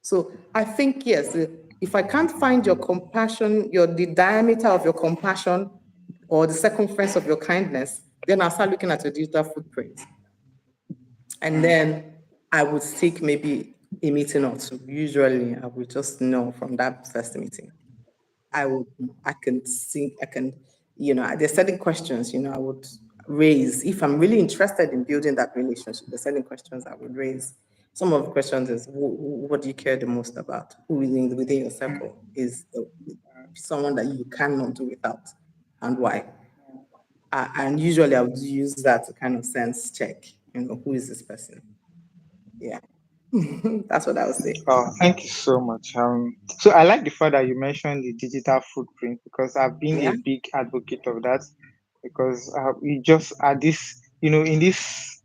So I think yes, if I can't find your compassion, the diameter of your compassion or the circumference of your kindness, then I'll start looking at your digital footprint. And Mm, then I would seek maybe a meeting or two. Usually I would just know from that first meeting. I would, I can see, I can, there's certain questions, I would raise. If I'm really interested in building that relationship, there's certain questions I would raise. Some of the questions is, what do you care the most about? Who within your circle is someone that you cannot do without, and why? And usually I would use that to kind of sense check, who is this person? Yeah, that's what I would say. oh, thank you so much. So I like the fact that you mentioned the digital footprint because I've been a Yeah. big advocate of that because we just at this, in this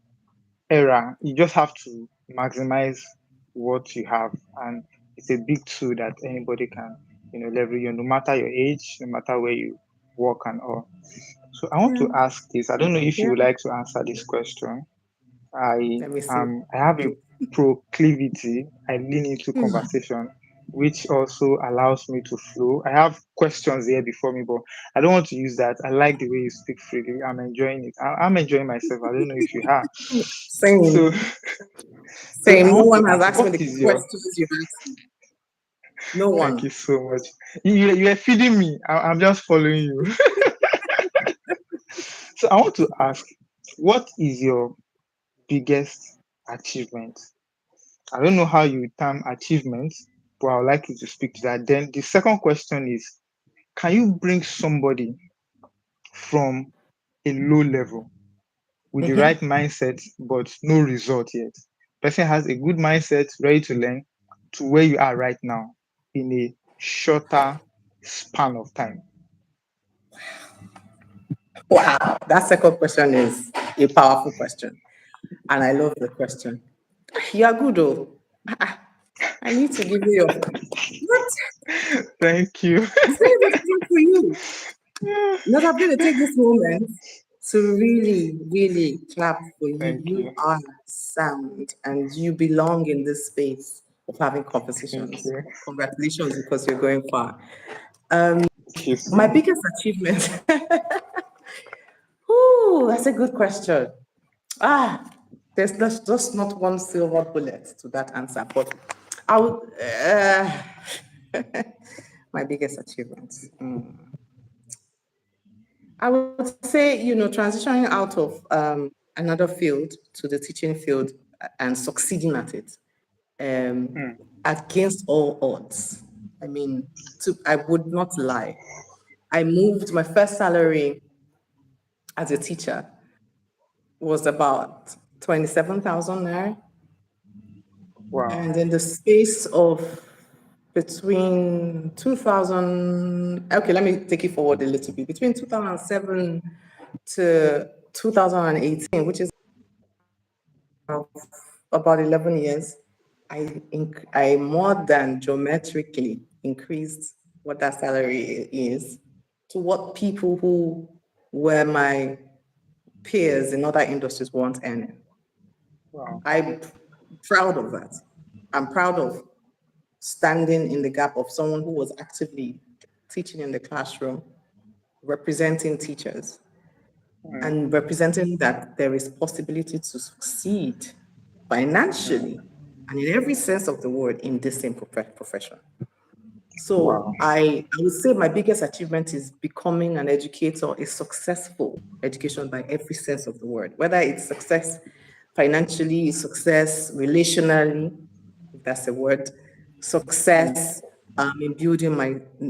era, you just have to maximize what you have, and it's a big tool that anybody can, leverage. No matter your age, no matter where you work and all. So I want Yeah. to ask this. I don't know if you Yeah. would like to answer this question. I Let me see. I have a proclivity. I lean into conversation, which also allows me to flow. I have questions here before me, but I don't want to use that. I like the way you speak freely. I'm enjoying it. I'm enjoying myself. I don't know if you are. So, Same. so I Same. No want to one has ask, asked me what the is your? questions you've asked me. No Thank one. you so much. You are feeding me. I'm just following you. So I want to ask, what is your biggest achievement? I don't know how you term achievement, but I would like you to speak to that. Then the second question is, can you bring somebody from a low level with the right mindset, but no result yet? Person has a good mindset, ready to learn, to where you are right now in a shorter span of time. Wow. That second question is a powerful question. And I love the question. You are good, though. I need to give you your. What? Thank you. It's not even time for you. Not I'm going to take this moment to really, really clap for you. Thank You you. are sound and you belong in this space of having Thank conversations. you. Congratulations because you're going far. Thank you so My much. biggest achievement. Ooh, that's a good question. Ah, there's just not one silver bullet to that answer, but I would. My biggest achievement. I would say, transitioning out of another field to the teaching field and succeeding at it Mm, against all odds. I mean, I would not lie. I moved my first salary as a teacher was about 27,000 naira. wow. And in the space of between 2000, okay, let me take it forward a little bit. Between 2007 to 2018, which is about 11 years, I more than geometrically increased what that salary is to what people who were my peers in other industries weren't earning. Wow. I'm proud of that. I'm proud of standing in the gap of someone who was actively teaching in the classroom, representing teachers, Mm, and representing that there is possibility to succeed mm, financially and in every sense of the word in this same profession. wow. So I would say my biggest achievement is becoming an educator, a successful education by every sense of the word, whether it's success financially, success relationally, if that's a word, Mm, success in building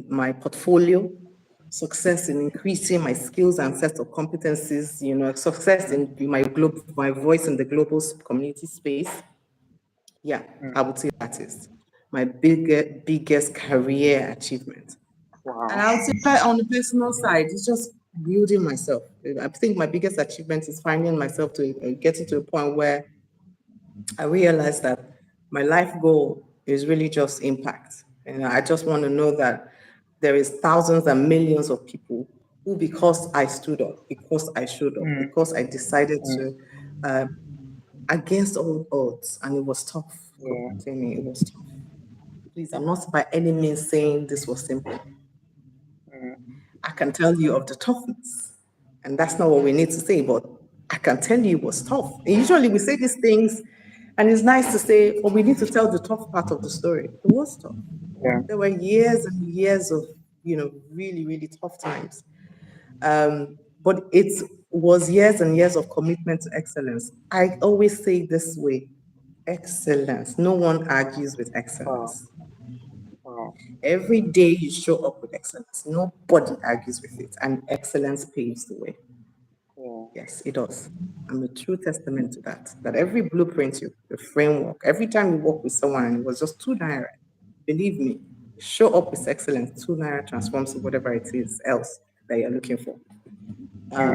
my portfolio, success in increasing my skills and set of competencies, success mm, in my voice in the global community space. Yeah, mm, I would say that is my biggest career achievement. wow. And I would say on the personal side, it's just building myself. I think my biggest achievement is finding myself to getting to a point where I realized that my life goal is really just impact. And I just want to know that there is thousands and millions of people who, because I stood up, because I showed up, Mm, because I decided mm, to, uh, against all odds, and it was tough, yeah. Timmy, it was tough. Please, I'm not by any means saying this was simple. Mm, I can tell you of the toughness. And that's not what we need to say, but I can tell you it was tough. And usually we say these things, and it's nice to say, oh, we need to tell the tough part of the story. It was tough. yeah. There were years and years of, really, really tough times. But it was years and years of commitment to excellence. I always say this way, excellence. No one argues with Wow. excellence. Wow. Every day you show up with excellence. Nobody argues with it, and excellence paves the way. Yeah. Yes, it does. I'm a true testament to that. That every blueprint, the framework, every time you work with someone and it was just 2 naira, believe me, show up with excellence. 2 naira transforms to whatever it is else that you're looking for.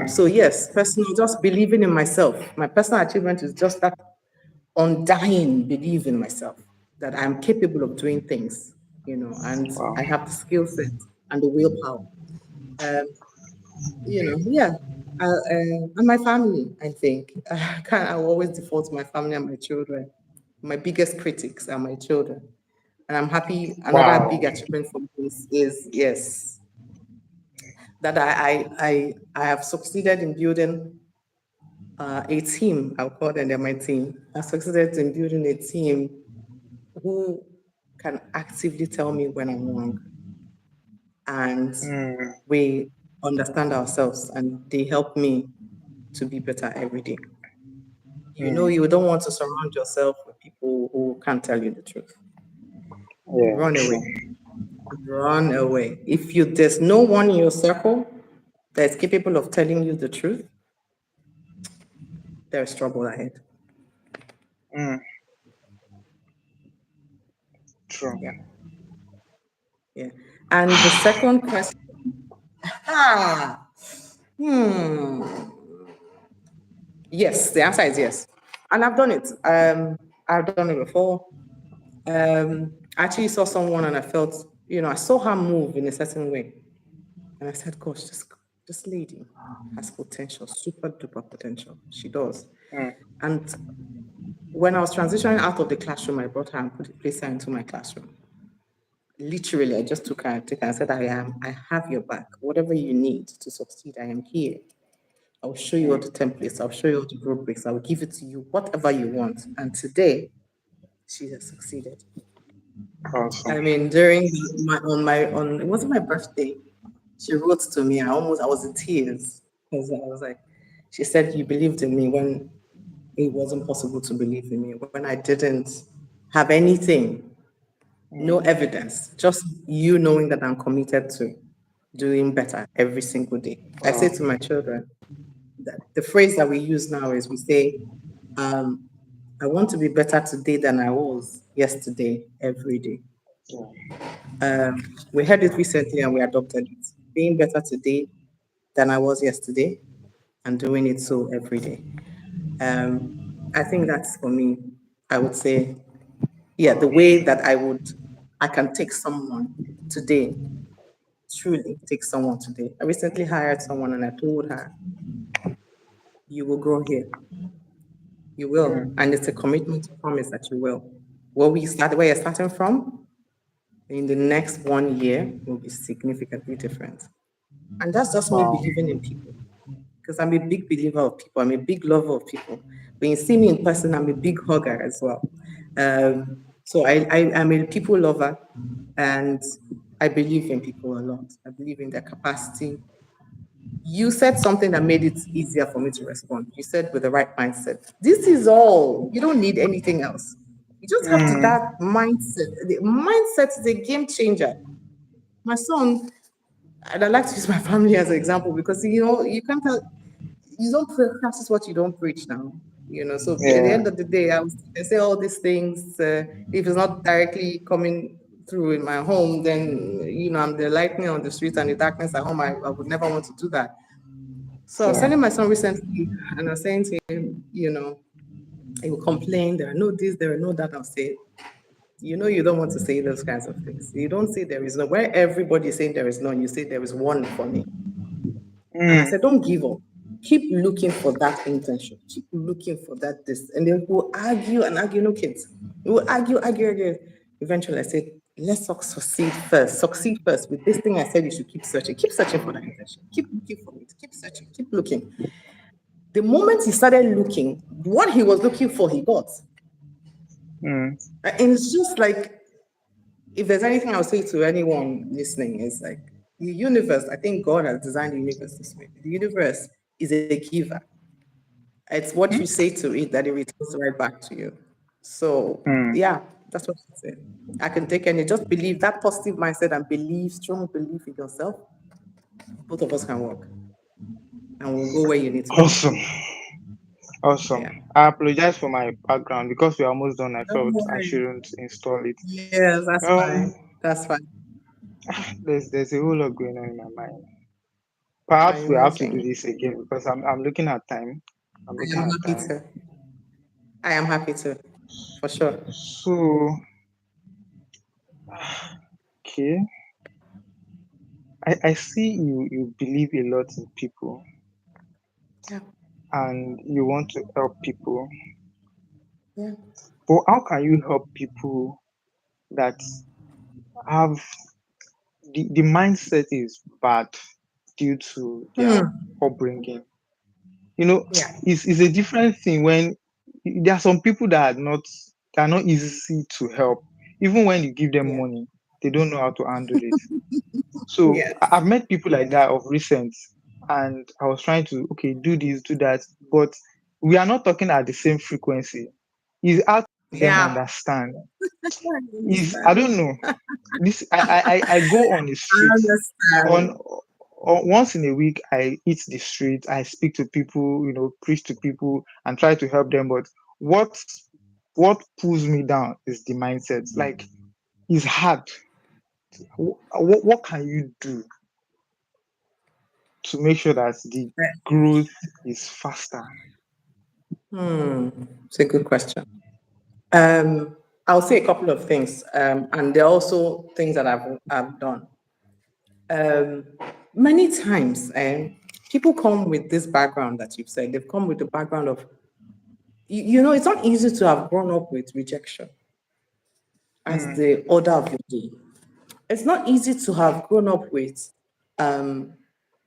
So Mm, yes, personal, just believing in myself. My personal achievement is just that undying belief in myself that I'm capable of doing things, and wow. I have the skill set and the willpower. Um, yeah. And my family, I think. I will always default to my family and my children. My biggest critics are my children. And I'm happy. Another big Wow. achievement for me is yes, that I have succeeded in building a team. I'll call them, they're my team. I've succeeded in building a team who can actively tell me when I'm wrong. And Mm, we understand ourselves and they help me to be better every day. mm, You don't want to surround yourself with people who can't tell you the truth. yeah, Run true. away. Run away. If there's no one in your circle that's capable of telling you the truth, there's trouble ahead. Mm, true. Yeah. Yeah. And the second question, ah, hmm, yes, the answer is yes. And I've done it. I've done it before. I actually saw someone and I felt, I saw her move in a certain way. And I said, gosh, this lady has potential, super duper potential. She does. Mm, And when I was transitioning out of the classroom, I brought her and placed her into my classroom. Literally, I just took her and said, I have your back. Whatever you need to succeed, I am here. I'll show you all mm, the templates. I'll show you all the rubrics. I'll give it to you, whatever you want. And today, she has succeeded. awesome. I mean, during it wasn't my birthday. She wrote to me. I was in tears because I was like, she said, "You believed in me when it wasn't possible to believe in me, when I didn't have anything, no Mm, evidence, just you knowing that I'm committed to doing better every single day." I say wow. to my children that the phrase that we use now is we say, um, "I want to be better today than I was yesterday every day." We heard it recently and we adopted it. Being better today than I was yesterday and doing it so every day. I think that's for me. I would say, yeah, the way that I can take someone today, truly take someone today. I recently hired someone and I told her, you will grow here. You will. Mm. And it's a commitment to promise that you will. Where you're starting from, in the next 1 year will be significantly different. And that's just me Wow. believing in people. Because I'm a big believer of people. I'm a big lover of people. When you see me in person, I'm a big hugger as well. So I'm a people lover, and I believe in people a lot. I believe in their capacity. You said something that made it easier for me to respond. You said with the right mindset. This is all. You don't need anything else. You just have to Mm. that mindset. The mindset is a game changer. My son, and I like to use my family as an example because you can't tell you don't practice what you don't preach now. So at the Yeah. end of the day, I say all these things. If it's not directly coming through in my home, then I'm the lightning on the street and the darkness at home. I would never want to do that. So I was Yeah. telling my son recently, and I was saying to him, he will complain. There are no this, there are no that. I'll say, you don't want to say those kinds of things. You don't say there is no. Where everybody is saying there is none, you say there is one for me. And I Mm. said, don't give up. Keep looking for that intention. Keep looking for that this. And then we'll argue and argue, no kids. We'll argue. Eventually I said, let's succeed first. Succeed first. With this thing I said you should keep searching. Keep searching for that intention. Keep looking for it. Keep searching. Keep looking. The moment he started looking, what he was looking for, he got. Mm. And it's just like, if there's anything I'll say to anyone listening, is like the universe, I think God has designed the universe this way. The universe is a giver. It's what you say to it that it returns right back to you. So Mm. yeah, that's what I say. I can take any just believe that positive mindset and strong belief in yourself. Both of us can work and we'll go where you need to go. Awesome. Awesome. Yeah. I apologize for my background because we're almost done. I Don't felt I worry. shouldn't install it. Yes, that's fine. Um, That's fine. there's a whole lot going on in my mind. Perhaps we I'm have to do working. this again because I'm looking at time. I'm I looking am at happy time. to. I am happy to, for sure. So, okay, I see you believe a lot in people Yeah. and you want to help people. Yeah. But how can you help people that have the mindset is bad due to their Hmm. upbringing? You know, Yeah. it's a different thing when there are some people that are not easy to help. Even when you give them Yeah. money, they don't know how to handle it. So Yes. I've met people like that of recent, and I was trying to okay do this, do that, but we are not talking at the same frequency. It's hard to make them Yeah. understand. I Is I understand. don't know. This I go on the I street on, understand. once in a week. I hit the street. I speak to people, preach to people, and try to help them. But what what pulls me down is the mindset. Like it's hard. What can you do to make sure that the growth is faster? Hmm. It's a good question. I'll say a couple of things, and there are also things that I've done. Um, Many times, people come with this background that you've said. They've come with the background of, it's not easy to have grown up with rejection as Mm. the order of your day. It's not easy to have grown up with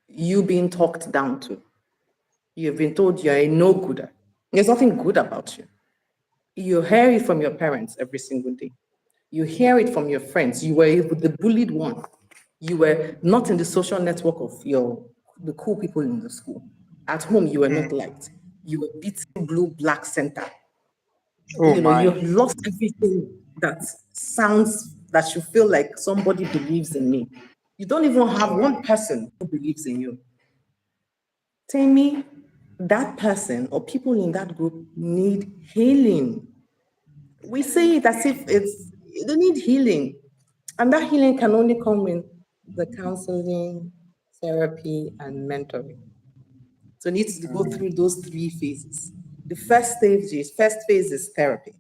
you being talked down to. You've been told you're a no gooder. There's nothing good about you. You hear it from your parents every single day. You hear it from your friends. You were the bullied one. You were not in the social network of the cool people in the school. At home, you were not Mm. liked. You were beating blue, black center. Oh my. You've lost everything that sounds that you feel like somebody believes in me. You don't even have one person who believes in you. Tell me, that person or people in that group need healing. We say it as if they need healing. And that healing can only come in the counseling, therapy, and mentoring. So you need to go through those three phases. The first phase is therapy.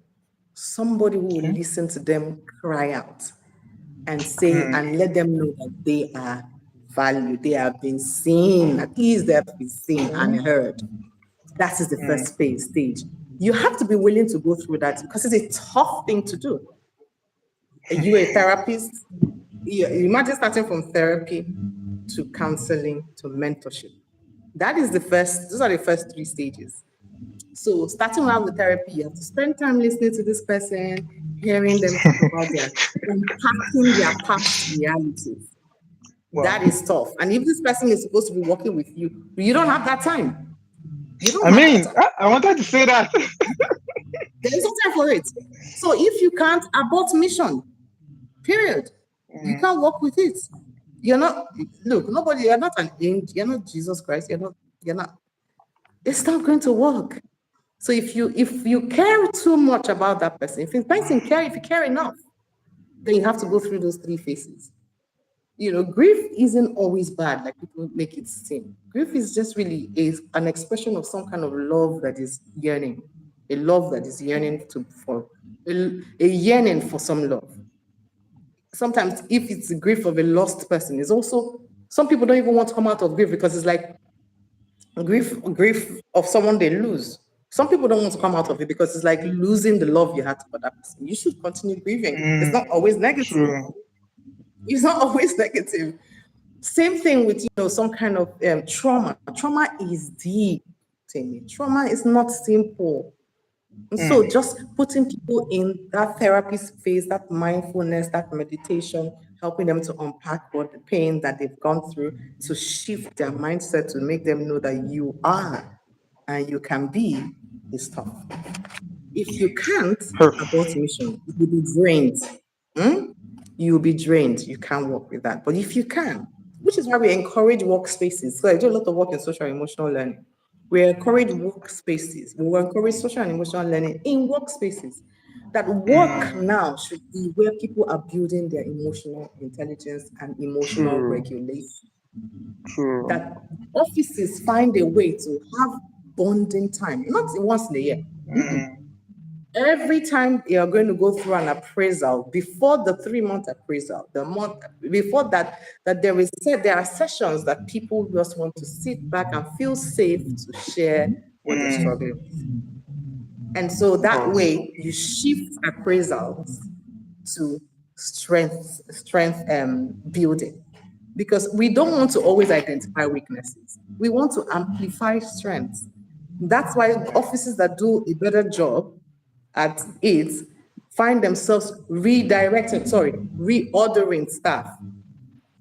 Somebody who will Okay. listen to them cry out and say and let them know that they are valued, they have been seen, at least they have been seen and Okay. heard. That is the first phase stage. You have to be willing to go through that because it's a tough thing to do. Are you a therapist? You imagine starting from therapy to counseling to mentorship. That is the first, those are the first three stages. So starting out with therapy, you have to spend time listening to this person, hearing them talk about their unpacking their past realities. That Wow. is tough. And if this person is supposed to be working with you don't have that time. You I don't have that mean, time. I wanted to say that. There is no time for it. So if you can't abort mission, period. You can't work with it. You're not, look, nobody, you're not an angel, you're not Jesus Christ, you're not, it's not going to work. So if you care too much about that person, if you care enough, then you have to go through those three phases. Grief isn't always bad, like people make it seem. Grief is just really is an expression of some kind of love that is yearning, a love that is yearning a yearning for some love. Sometimes, if it's the grief of a lost person, is also some people don't even want to come out of grief because it's like grief of someone they lose. Some people don't want to come out of it because it's like losing the love you had for that person. You should continue grieving. It's not always negative. True. It's not always negative. Same thing with some kind of trauma. Trauma is deep, Timmy. Trauma is not simple. And so just putting people in that therapy phase, that mindfulness, that meditation, helping them to unpack what the pain that they've gone through, to shift their mindset to make them know that you are and you can be is tough. If you can't abort mission, you'll be drained. Hmm? You'll be drained. You can't work with that. But if you can, which is why we encourage workspaces. So I do a lot of work in social and emotional learning. We encourage workspaces. We will encourage social and emotional learning in workspaces. That work now should be where people are building their emotional intelligence and emotional True. regulation. True. That offices find a way to have bonding time, not once in a year. Every time you're going to go through an appraisal, before the 3-month appraisal, the month before that, there are sessions that people just want to sit back and feel safe to share what they're struggling with. And so that Awesome. way you shift appraisals to strength building, because we don't want to always identify weaknesses. We want to amplify strengths. That's why offices that do a better job at it find themselves reordering staff.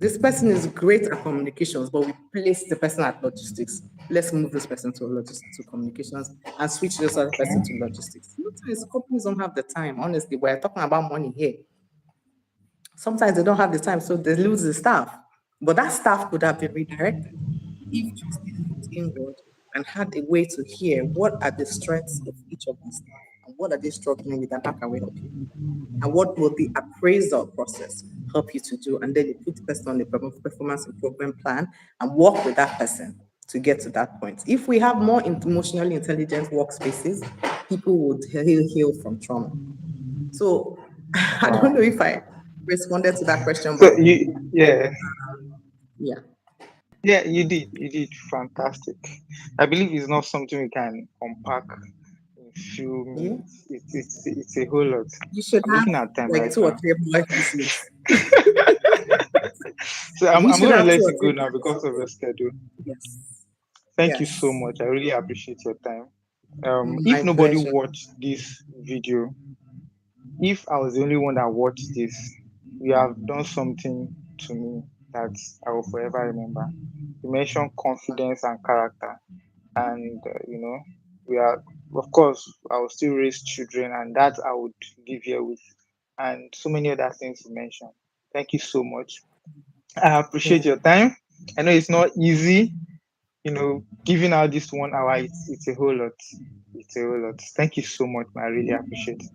This person is great at communications, but we place the person at logistics. Let's move this person to communications and switch this other person to logistics. Sometimes companies don't have the time. Honestly, we're talking about money here. Sometimes they don't have the time, so they lose the staff. But that staff could have been redirected if just they looked inward and had a way to hear what are the strengths of each of our staff and what are they struggling with and how can we help you? And what will the appraisal process help you to do? And then you put the person on the performance improvement plan and work with that person to get to that point. If we have more emotionally intelligent workspaces, people would heal from trauma. So I don't know Wow. if I responded to that question, So but yeah, yeah. yeah, you did. You did fantastic. I believe it's not something we can unpack in few Yeah. minutes. It's a whole lot. You should I'm have looking at time like right 2 or now. 3 more episodes. So I'm We I'm should gonna have let 2 or you 3 go more now because of your episodes. schedule. Yes. Thank you so Yes. much. I really appreciate your time. My If nobody pleasure. watched this video, if I was the only one that watched this, you have done something to me that I will forever remember. You mentioned confidence and character, and we are, of course, I will still raise children, and that I would live here with, and so many other things you mentioned. Thank you so much. I appreciate Yeah. your time. I know it's not easy, giving out this 1 hour, it's a whole lot. It's a whole lot. Thank you so much, man. I really appreciate it.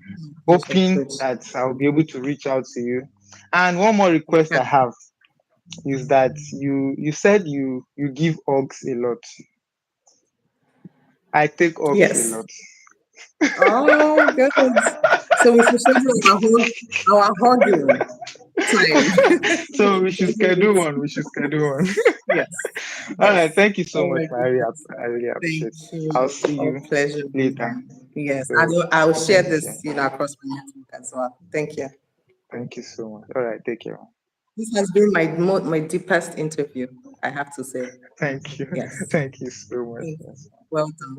Pleasure, Hoping coach. that I'll be able to reach out to you. And one more request Okay. I have is that you said you give hugs a lot. I take hugs a Yes. lot. Oh, good. So we should schedule our hugging time. So we should schedule one. We should schedule one. Yes. All right. Yes. Thank you so Oh much, my Maria. goodness. I really Thank appreciate it. I'll you. see Oh, you pleasure being later. here. Yes. So I'll share thank you. this, across my network as well. Thank you. Thank you so much. All right. Take care. This has been my deepest interview, I have to say. Thank you. Yes. Thank you so much. Thank you. Yes. Well done.